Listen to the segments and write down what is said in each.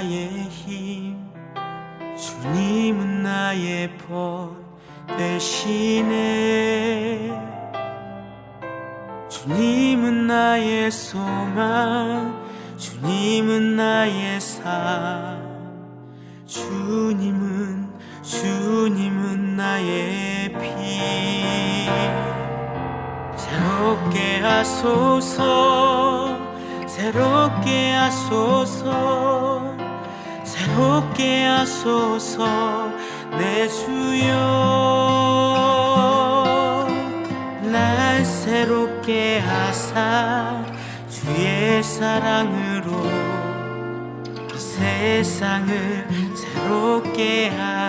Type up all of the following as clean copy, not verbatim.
나의 힘, 주님은 나의 벗 되시네. 주님은 나의 소망, 주님은 나의 삶, 주님은 나의 피. 새롭게 하소서, 새롭게 하소서, 새롭게 하소서 내 주여. 날 새롭게 하사 주의 사랑으로 이 세상을 새롭게 하소서.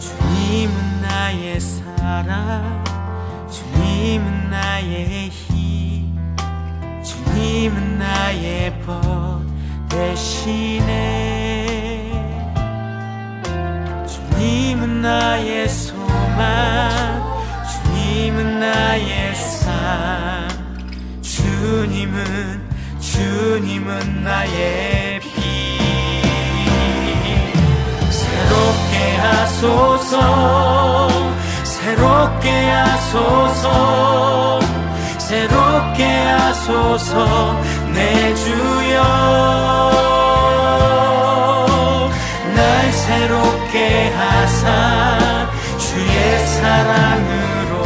주님은 나의 사랑, 주님은 나의 힘, 주님은 나의 벗 되시네. 주님은 나의 소망, 주님은 나의 삶, 주님은 나의 피. 새롭게 하소서, 새롭게 하소서, 새롭게 하소서 내 주여. 날 새롭게 하사 주의 사랑으로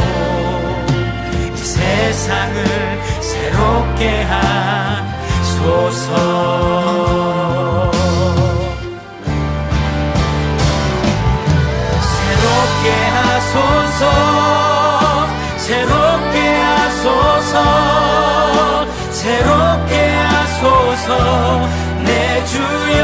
이 세상을 새롭게 하소서. 새롭게 하소서, 새롭게 하소서, 새롭게 하소서 내 주여.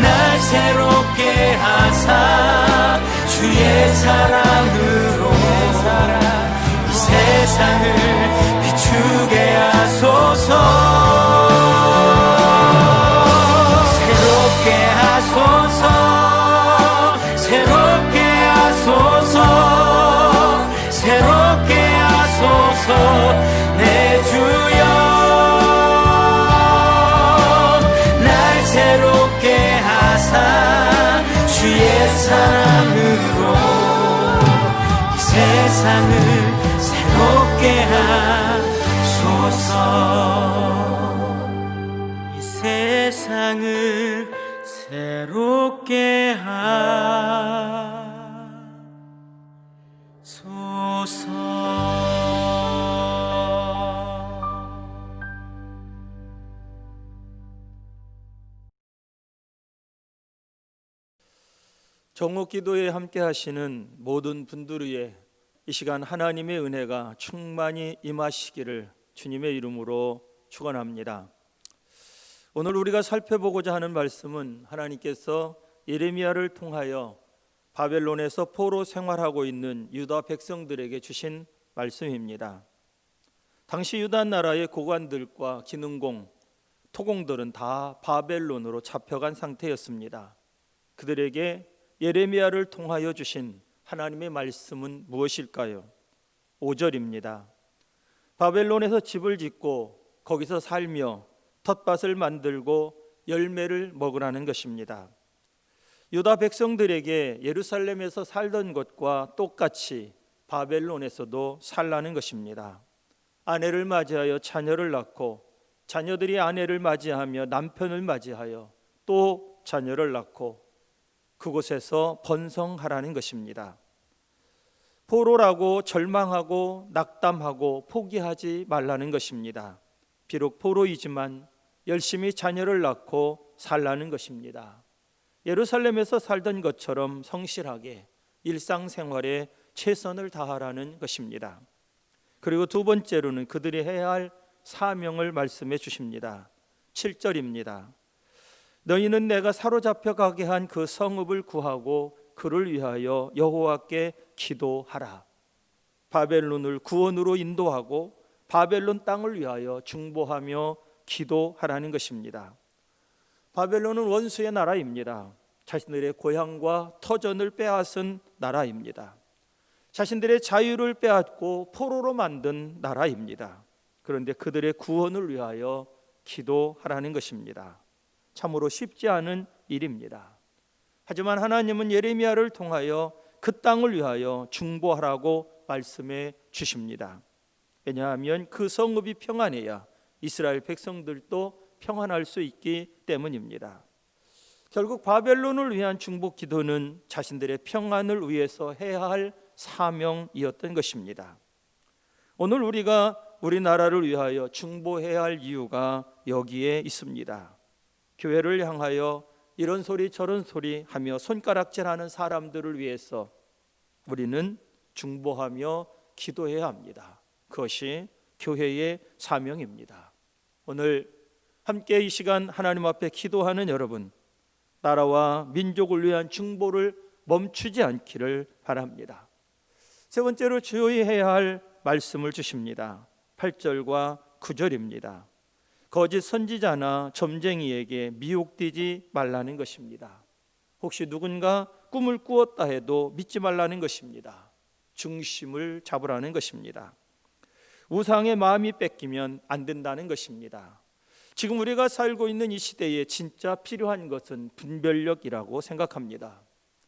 날 새롭게 하사 주의 사랑으로 이 세상을 비추게 하소서. 새롭게 하소서, 새롭게 하소서, 새롭게 하소서 내 주여. 날 새롭게 하사 주의 사랑으로 이 세상을 새롭게 하소서. 이 세상을 새롭게 하소서. 정오 기도에 함께 하시는 모든 분들 위해 이 시간 하나님의 은혜가 충만히 임하시기를 주님의 이름으로 축원합니다. 오늘 우리가 살펴보고자 하는 말씀은 하나님께서 예레미야를 통하여 바벨론에서 포로 생활하고 있는 유다 백성들에게 주신 말씀입니다. 당시 유다 나라의 고관들과 기능공, 토공들은 다 바벨론으로 잡혀간 상태였습니다. 그들에게 예레미야를 통하여 주신 하나님의 말씀은 무엇일까요? 5절입니다. 바벨론에서 집을 짓고 거기서 살며 텃밭을 만들고 열매를 먹으라는 것입니다. 유다 백성들에게 예루살렘에서 살던 것과 똑같이 바벨론에서도 살라는 것입니다. 아내를 맞이하여 자녀를 낳고 자녀들이 아내를 맞이하며 남편을 맞이하여 또 자녀를 낳고 그곳에서 번성하라는 것입니다. 포로라고 절망하고 낙담하고 포기하지 말라는 것입니다. 비록 포로이지만 열심히 자녀를 낳고 살라는 것입니다. 예루살렘에서 살던 것처럼 성실하게 일상생활에 최선을 다하라는 것입니다. 그리고 두 번째로는 그들이 해야 할 사명을 말씀해 주십니다. 7절입니다. 너희는 내가 사로잡혀 가게 한 그 성읍을 구하고 그를 위하여 여호와께 기도하라. 바벨론을 구원으로 인도하고 바벨론 땅을 위하여 중보하며 기도하라는 것입니다. 바벨론은 원수의 나라입니다. 자신들의 고향과 터전을 빼앗은 나라입니다. 자신들의 자유를 빼앗고 포로로 만든 나라입니다. 그런데 그들의 구원을 위하여 기도하라는 것입니다. 참으로 쉽지 않은 일입니다. 하지만 하나님은 예레미야를 통하여 그 땅을 위하여 중보하라고 말씀해 주십니다. 왜냐하면 그 성읍이 평안해야 이스라엘 백성들도 평안할 수 있기 때문입니다. 결국 바벨론을 위한 중보 기도는 자신들의 평안을 위해서 해야 할 사명이었던 것입니다. 오늘 우리가 우리나라를 위하여 중보해야 할 이유가 여기에 있습니다. 교회를 향하여 이런 소리 저런 소리 하며 손가락질하는 사람들을 위해서 우리는 중보하며 기도해야 합니다. 그것이 교회의 사명입니다. 오늘 함께 이 시간 하나님 앞에 기도하는 여러분, 나라와 민족을 위한 중보를 멈추지 않기를 바랍니다. 세 번째로 주의해야 할 말씀을 주십니다. 8절과 9절입니다. 거짓 선지자나 점쟁이에게 미혹되지 말라는 것입니다. 혹시 누군가 꿈을 꾸었다 해도 믿지 말라는 것입니다. 중심을 잡으라는 것입니다. 우상의 마음이 뺏기면 안 된다는 것입니다. 지금 우리가 살고 있는 이 시대에 진짜 필요한 것은 분별력이라고 생각합니다.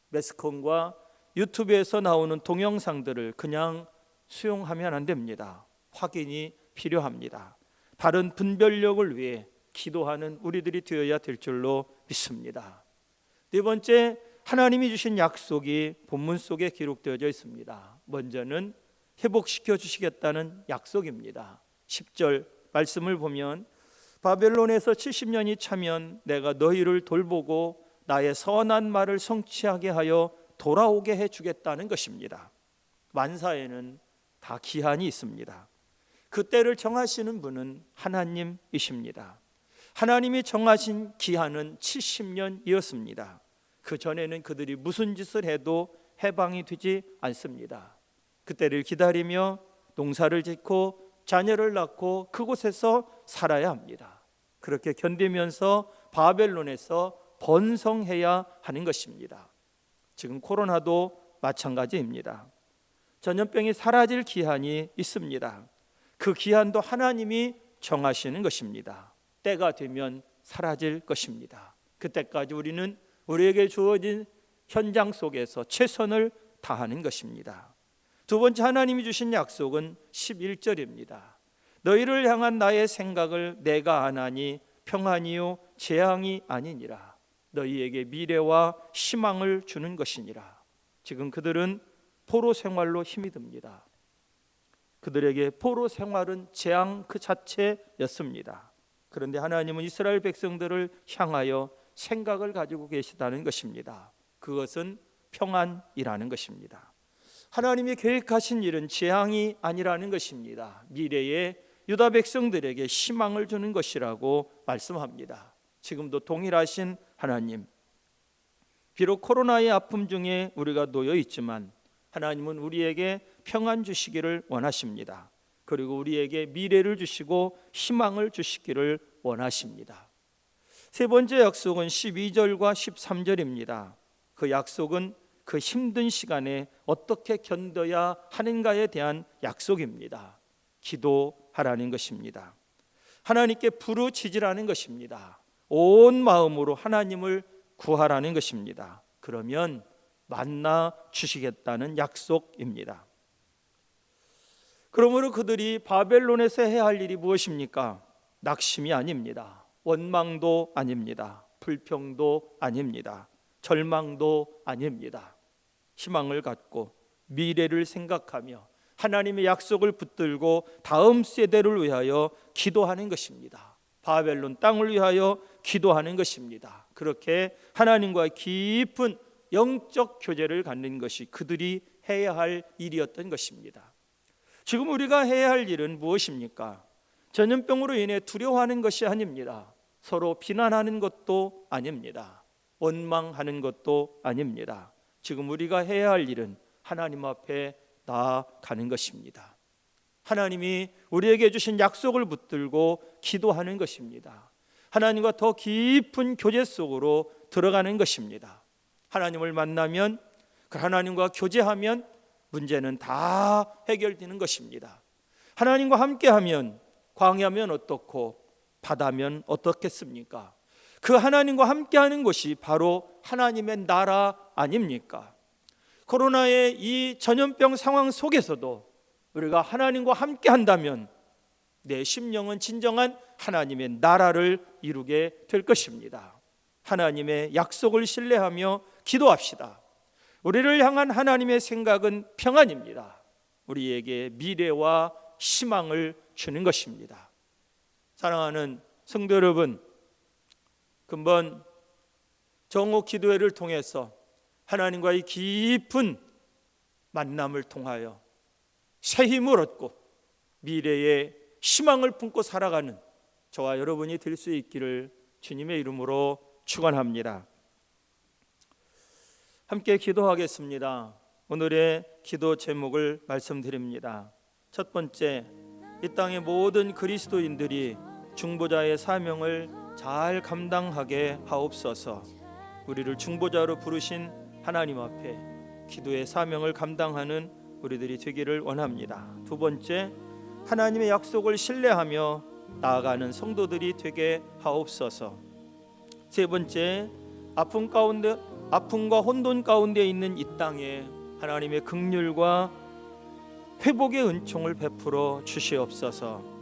매스컴과 유튜브에서 나오는 동영상들을 그냥 수용하면 안 됩니다. 확인이 필요합니다. 바른 분별력을 위해 기도하는 우리들이 되어야 될 줄로 믿습니다. 네 번째, 하나님이 주신 약속이 본문 속에 기록되어져 있습니다. 먼저는 회복시켜 주시겠다는 약속입니다. 10절 말씀을 보면 바벨론에서 70년이 차면 내가 너희를 돌보고 나의 선한 말을 성취하게 하여 돌아오게 해주겠다는 것입니다. 만사에는 다 기한이 있습니다. 그때를 정하시는 분은 하나님이십니다. 하나님이 정하신 기한은 70년이었습니다. 그 전에는 그들이 무슨 짓을 해도 해방이 되지 않습니다. 그때를 기다리며 농사를 짓고 자녀를 낳고 그곳에서 살아야 합니다. 그렇게 견디면서 바벨론에서 번성해야 하는 것입니다. 지금 코로나도 마찬가지입니다. 전염병이 사라질 기한이 있습니다. 그 기한도 하나님이 정하시는 것입니다. 때가 되면 사라질 것입니다. 그때까지 우리는 우리에게 주어진 현장 속에서 최선을 다하는 것입니다. 두 번째, 하나님이 주신 약속은 11절입니다. 너희를 향한 나의 생각을 내가 아나니 평안이요 재앙이 아니니라. 너희에게 미래와 희망을 주는 것이니라. 지금 그들은 포로 생활로 힘이 듭니다. 그들에게 포로 생활은 재앙 그 자체였습니다. 그런데 하나님은 이스라엘 백성들을 향하여 생각을 가지고 계시다는 것입니다. 그것은 평안이라는 것입니다. 하나님이 계획하신 일은 재앙이 아니라는 것입니다. 미래에 유다 백성들에게 희망을 주는 것이라고 말씀합니다. 지금도 동일하신 하나님, 비록 코로나의 아픔 중에 우리가 놓여 있지만 하나님은 우리에게 평안 주시기를 원하십니다. 그리고 우리에게 미래를 주시고 희망을 주시기를 원하십니다. 세 번째 약속은 12절과 13절입니다. 그 약속은 그 힘든 시간에 어떻게 견뎌야 하는가에 대한 약속입니다. 기도하라는 것입니다. 하나님께 부르짖으라는 것입니다. 온 마음으로 하나님을 구하라는 것입니다. 그러면 만나 주시겠다는 약속입니다. 그러므로 그들이 바벨론에서 해야 할 일이 무엇입니까? 낙심이 아닙니다. 원망도 아닙니다. 불평도 아닙니다. 절망도 아닙니다. 희망을 갖고 미래를 생각하며 하나님의 약속을 붙들고 다음 세대를 위하여 기도하는 것입니다. 바벨론 땅을 위하여 기도하는 것입니다. 그렇게 하나님과 깊은 영적 교제를 갖는 것이 그들이 해야 할 일이었던 것입니다. 지금 우리가 해야 할 일은 무엇입니까? 전염병으로 인해 두려워하는 것이 아닙니다. 서로 비난하는 것도 아닙니다. 원망하는 것도 아닙니다. 지금 우리가 해야 할 일은 하나님 앞에 나아가는 것입니다. 하나님이 우리에게 주신 약속을 붙들고 기도하는 것입니다. 하나님과 더 깊은 교제 속으로 들어가는 것입니다. 하나님을 만나면, 그 하나님과 교제하면 문제는 다 해결되는 것입니다. 하나님과 함께하면 광야면 어떻고 바다면 어떻겠습니까? 그 하나님과 함께하는 것이 바로 하나님의 나라 아닙니까? 코로나의 이 전염병 상황 속에서도 우리가 하나님과 함께한다면 내 심령은 진정한 하나님의 나라를 이루게 될 것입니다. 하나님의 약속을 신뢰하며 기도합시다. 우리를 향한 하나님의 생각은 평안입니다. 우리에게 미래와 희망을 주는 것입니다. 사랑하는 성도 여러분, 금번 정오 기도회를 통해서 하나님과의 깊은 만남을 통하여 새 힘을 얻고 미래의 희망을 품고 살아가는 저와 여러분이 될 수 있기를 주님의 이름으로 축원합니다. 함께 기도하겠습니다. 오늘의 기도 제목을 말씀드립니다. 첫 번째, 이 땅의 모든 그리스도인들이 중보자의 사명을 잘 감당하게 하옵소서. 우리를 중보자로 부르신 하나님 앞에 기도의 사명을 감당하는 우리들이 되기를 원합니다. 두 번째, 하나님의 약속을 신뢰하며 나아가는 성도들이 되게 하옵소서. 세 번째, 아픔과 혼돈 가운데 있는 이 땅에 하나님의 긍휼과 회복의 은총을 베풀어 주시옵소서.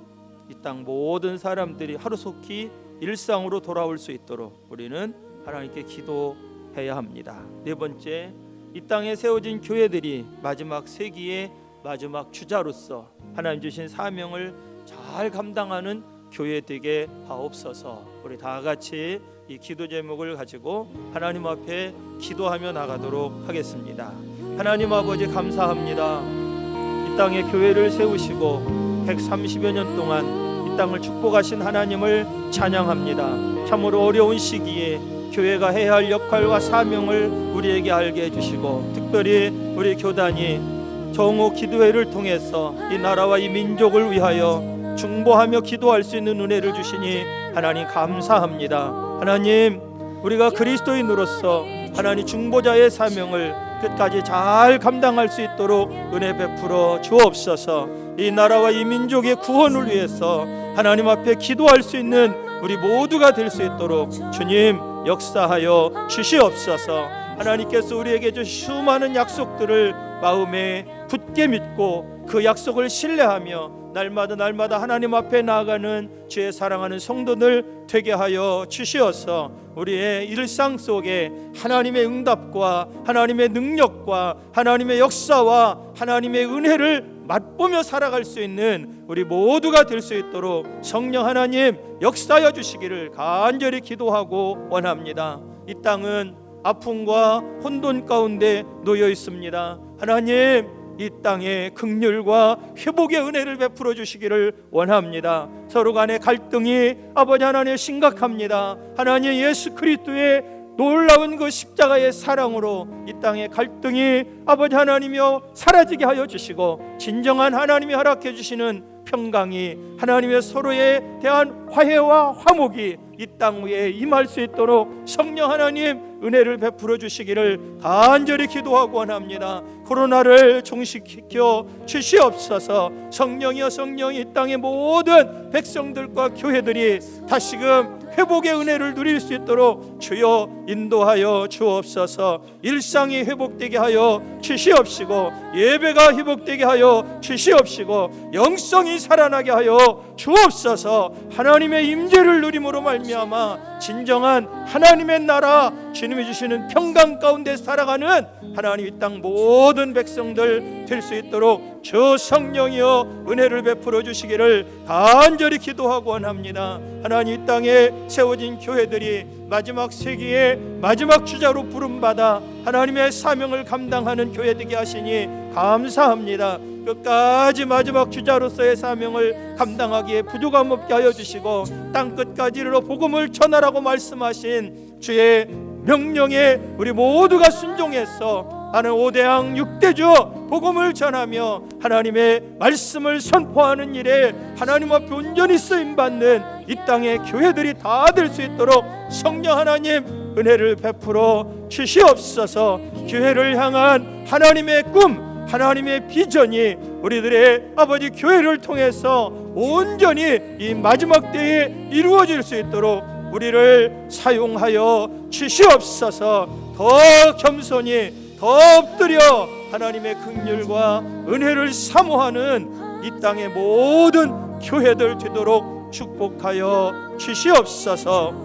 이 땅 모든 사람들이 하루속히 일상으로 돌아올 수 있도록 우리는 하나님께 기도해야 합니다. 네 번째, 이 땅에 세워진 교회들이 마지막 세기의 마지막 주자로서 하나님 주신 사명을 잘 감당하는 교회 되게 하옵소서. 우리 다 같이 이 기도 제목을 가지고 하나님 앞에 기도하며 나가도록 하겠습니다. 하나님 아버지, 감사합니다. 이 땅에 교회를 세우시고 130여 년 동안 이 땅을 축복하신 하나님을 찬양합니다. 참으로 어려운 시기에 교회가 해야 할 역할과 사명을 우리에게 알게 해주시고, 특별히 우리 교단이 정오 기도회를 통해서 이 나라와 이 민족을 위하여 중보하며 기도할 수 있는 은혜를 주시니 하나님 감사합니다. 하나님, 우리가 그리스도인으로서 하나님 중보자의 사명을 끝까지 잘 감당할 수 있도록 은혜 베풀어 주옵소서. 이 나라와 이 민족의 구원을 위해서 하나님 앞에 기도할 수 있는 우리 모두가 될 수 있도록 주님 역사하여 주시옵소서. 하나님께서 우리에게 주신 수많은 약속들을 마음에 굳게 믿고 그 약속을 신뢰하며 날마다 하나님 앞에 나아가는 주의 사랑하는 성도들 되게 하여 주시어서 우리의 일상 속에 하나님의 응답과 하나님의 능력과 하나님의 역사와 하나님의 은혜를 맛보며 살아갈 수 있는 우리 모두가 될 수 있도록 성령 하나님 역사하여 주시기를 간절히 기도하고 원합니다. 이 땅은 아픔과 혼돈 가운데 놓여 있습니다. 하나님, 이 땅에 긍휼과 회복의 은혜를 베풀어 주시기를 원합니다. 서로 간의 갈등이 아버지 하나님 심각합니다. 하나님, 예수 그리스도의 놀라운 그 십자가의 사랑으로 이 땅의 갈등이 아버지 하나님이여 사라지게 하여 주시고, 진정한 하나님이 허락해 주시는 평강이 하나님의 서로에 대한 화해와 화목이 이 땅 위에 임할 수 있도록 성령 하나님 은혜를 베풀어 주시기를 간절히 기도하고 원합니다. 코로나를 종식시켜 주시옵소서. 성령이여 성령이 이 땅의 모든 백성들과 교회들이 다시금 회복의 은혜를 누릴 수 있도록 주여 인도하여 주옵소서. 일상이 회복되게 하여 주시옵시고, 예배가 회복되게 하여 주시옵시고, 영성이 살아나게 하여 주옵소서. 하나님의 임재를 누림으로 말미암아 진정한 하나님의 나라, 주님이 주시는 평강 가운데 살아가는 하나님 이 땅 모든 백성들 될 수 있도록 주 성령이여 은혜를 베풀어 주시기를 간절히 기도하고 원합니다. 하나님, 이 땅에 세워진 교회들이 마지막 세기의 마지막 주자로 부름받아 하나님의 사명을 감당하는 교회 되게 하시니 감사합니다. 끝까지 마지막 주자로서의 사명을 감당하기에 부족함 없게 하여 주시고 땅 끝까지 이르러 복음을 전하라고 말씀하신 주의 명령에 우리 모두가 순종해서 하는 5대양 6대주 복음을 전하며 하나님의 말씀을 선포하는 일에 하나님 앞에 온전히 쓰임받는 이 땅의 교회들이 다 될 수 있도록 성령 하나님 은혜를 베풀어 주시옵소서. 교회를 향한 하나님의 꿈, 하나님의 비전이 우리들의 아버지 교회를 통해서 온전히 이 마지막 때에 이루어질 수 있도록 우리를 사용하여 주시옵소서. 더 겸손히 더 엎드려 하나님의 긍휼과 은혜를 사모하는 이 땅의 모든 교회들 되도록 축복하여 주시옵소서.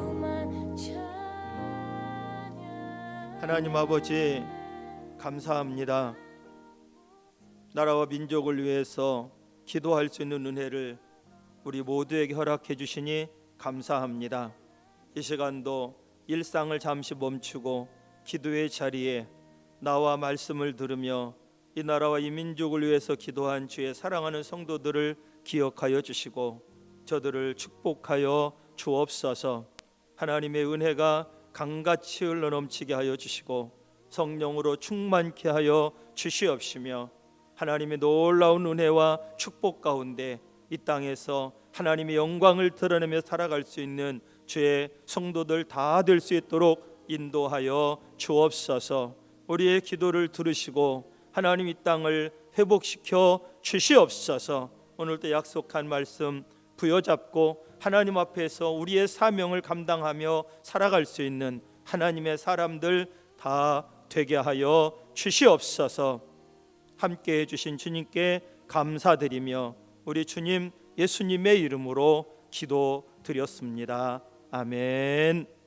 하나님 아버지 감사합니다. 나라와 민족을 위해서 기도할 수 있는 은혜를 우리 모두에게 허락해 주시니 감사합니다. 이 시간도 일상을 잠시 멈추고 기도의 자리에 나와 말씀을 들으며 이 나라와 이 민족을 위해서 기도한 주의 사랑하는 성도들을 기억하여 주시고 저들을 축복하여 주옵소서. 하나님의 은혜가 강같이 흘러넘치게 하여 주시고 성령으로 충만케 하여 주시옵시며 하나님의 놀라운 은혜와 축복 가운데 이 땅에서 하나님의 영광을 드러내며 살아갈 수 있는 주의 성도들 다 될 수 있도록 인도하여 주옵소서. 우리의 기도를 들으시고 하나님 이 땅을 회복시켜 주시옵소서. 오늘도 약속한 말씀 부여잡고 하나님 앞에서 우리의 사명을 감당하며 살아갈 수 있는 하나님의 사람들 다 되게 하여 주시옵소서. 함께해 주신 주님께 감사드리며 우리 주님 예수님의 이름으로 기도드렸습니다. 아멘.